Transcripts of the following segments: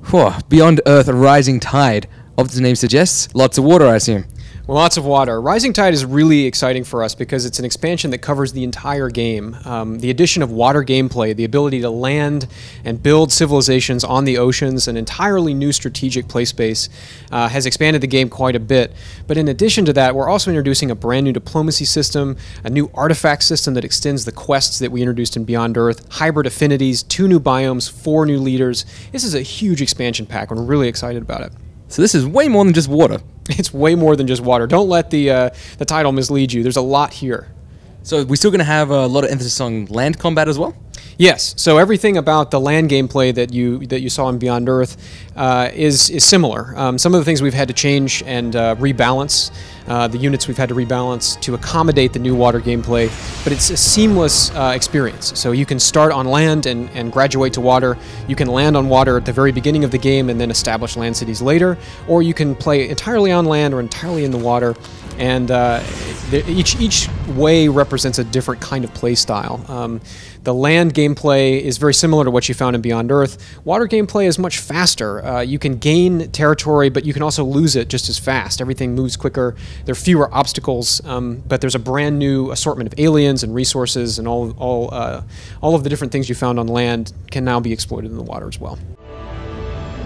Whew, Beyond Earth, a rising tide. As the name suggests, lots of water, I assume. Well, lots of water. Rising Tide is really exciting for us because it's an expansion that covers the entire game. The addition of water gameplay, the ability to land and build civilizations on the oceans, an entirely new strategic play space, has expanded the game quite a bit. But in addition to that, we're also introducing a brand new diplomacy system, a new artifact system that extends the quests that we introduced in Beyond Earth, hybrid affinities, 2 new biomes, 4 new leaders. This is a huge expansion pack. We're really excited about it. So this is way more than just water. It's way more than just water. Don't let the title mislead you. There's a lot here. So we're still going to have a lot of emphasis on land combat as well? Yes. So everything about the land gameplay that you saw in Beyond Earth is similar. Some of the things we've had to change and rebalance, the units we've had to rebalance to accommodate the new water gameplay, but it's a seamless experience. So you can start on land and graduate to water. You can land on water at the very beginning of the game and then establish land cities later, or you can play entirely on land or entirely in the water. And each way represents a different kind of play style. The land gameplay is very similar to what you found in Beyond Earth. Water gameplay is much faster. You can gain territory, but you can also lose it just as fast. Everything moves quicker. There are fewer obstacles, but there's a brand new assortment of aliens and resources, and all of the different things you found on land can now be exploited in the water as well.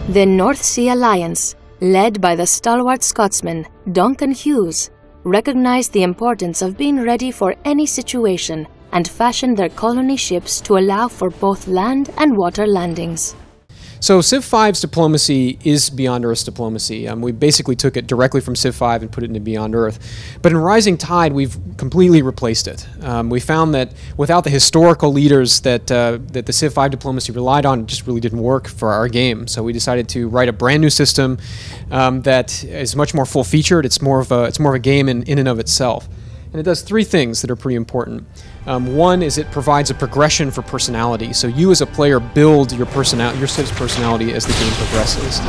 The North Sea Alliance, led by the stalwart Scotsman Duncan Hughes, recognized the importance of being ready for any situation and fashioned their colony ships to allow for both land and water landings. So Civ 5's diplomacy is Beyond Earth's diplomacy. We basically took it directly from Civ 5 and put it into Beyond Earth. But in Rising Tide, we've completely replaced it. We found that without the historical leaders that the Civ 5 diplomacy relied on, it just really didn't work for our game. So we decided to write a brand new system that is much more full-featured. It's more of a game in and of itself. And it does 3 things that are pretty important. One is it provides a progression for personality. So you as a player build your Civ's personality as the game progresses.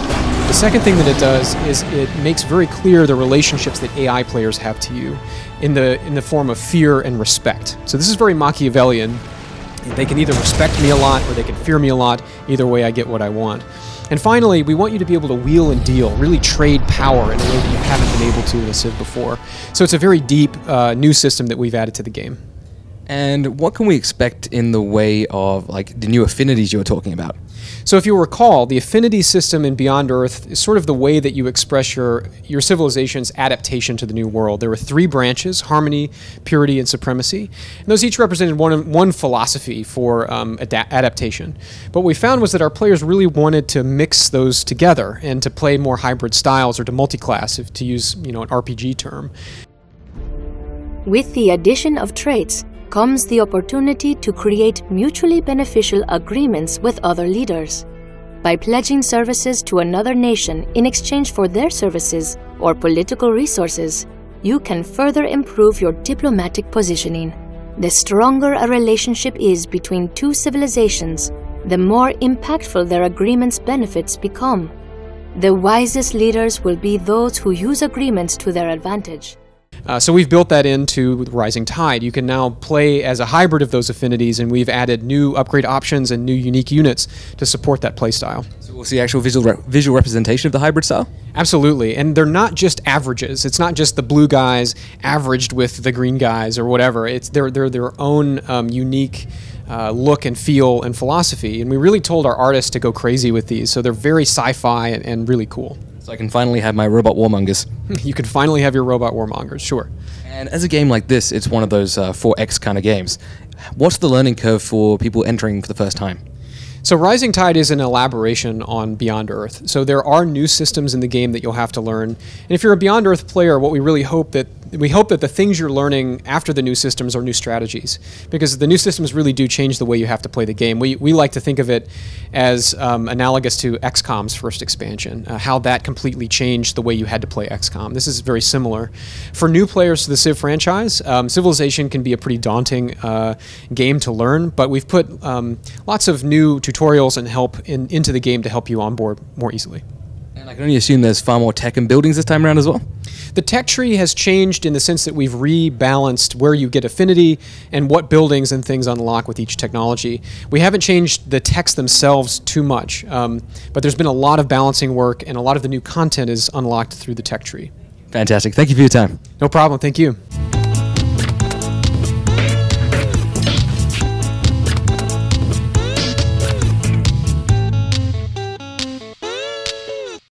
The second thing that it does is it makes very clear the relationships that AI players have to you in the form of fear and respect. So this is very Machiavellian. They can either respect me a lot or they can fear me a lot. Either way, I get what I want. And finally, we want you to be able to wheel and deal, really trade power in a way that you haven't been able to in a Civ before. So it's a very deep new system that we've added to the game. And what can we expect in the way of like the new affinities you were talking about? So if you recall, the affinity system in Beyond Earth is sort of the way that you express your civilization's adaptation to the new world. There were 3 branches: harmony, purity, and supremacy. And those each represented one philosophy for adaptation. But what we found was that our players really wanted to mix those together and to play more hybrid styles, or to multi-class, if to use an RPG term. With the addition of traits comes the opportunity to create mutually beneficial agreements with other leaders. By pledging services to another nation in exchange for their services or political resources, you can further improve your diplomatic positioning. The stronger a relationship is between 2 civilizations, the more impactful their agreements' benefits become. The wisest leaders will be those who use agreements to their advantage. So we've built that into Rising Tide. You can now play as a hybrid of those affinities, and we've added new upgrade options and new unique units to support that playstyle. So we'll see actual visual representation of the hybrid style? Absolutely, and they're not just averages. It's not just the blue guys averaged with the green guys or whatever. They're their own unique look and feel and philosophy, and we really told our artists to go crazy with these, so they're very sci-fi and really cool. So I can finally have my robot warmongers. You can finally have your robot warmongers, sure. And as a game like this, it's one of those 4X kind of games. What's the learning curve for people entering for the first time? So Rising Tide is an elaboration on Beyond Earth. So there are new systems in the game that you'll have to learn. And if you're a Beyond Earth player, what we really hope that the things you're learning after the new systems are new strategies, because the new systems really do change the way you have to play the game. We like to think of it as analogous to XCOM's first expansion, how that completely changed the way you had to play XCOM. This is very similar. For new players to the Civ franchise, Civilization can be a pretty daunting game to learn, but we've put lots of new tutorials and help into the game to help you onboard more easily. And I can only assume there's far more tech in buildings this time around as well? The tech tree has changed in the sense that we've rebalanced where you get affinity and what buildings and things unlock with each technology. We haven't changed the techs themselves too much, but there's been a lot of balancing work, and a lot of the new content is unlocked through the tech tree. Fantastic. Thank you for your time. No problem. Thank you.